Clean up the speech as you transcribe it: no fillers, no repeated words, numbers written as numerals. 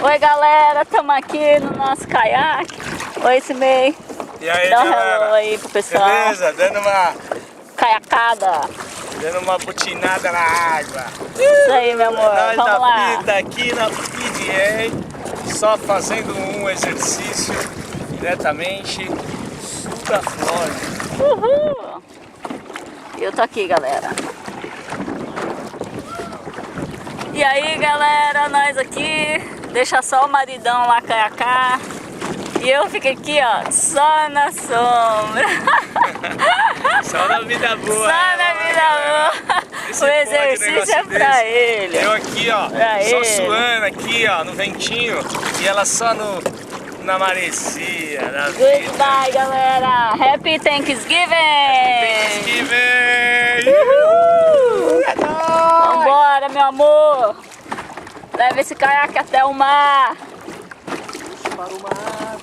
Oi galera, estamos aqui no nosso caiaque. Oi Simei. E aí dá um galera? hello aí pro pessoal. Beleza, dando uma Caiacada. Dando uma butinada na água. Isso aí, meu amor. Nós Vamos da lá. fita aqui na PDA, só fazendo um exercício diretamente sul da Flórida. Uhul! Eu tô aqui, galera. E aí, galera, nós aqui, deixa só o maridão lá caiacar. E eu fico aqui, ó, só na sombra. Só na vida boa. Só na vida boa. O exercício é pra ele. Eu aqui, ó, pra só ele. suando aqui, ó, no ventinho. E ela só na maresia, na vida. Goodbye, galera. Happy ThanksGiven. ThanksGiven. Uhul. Vambora, meu amor. Leva esse caiaque até o mar. Para o mar.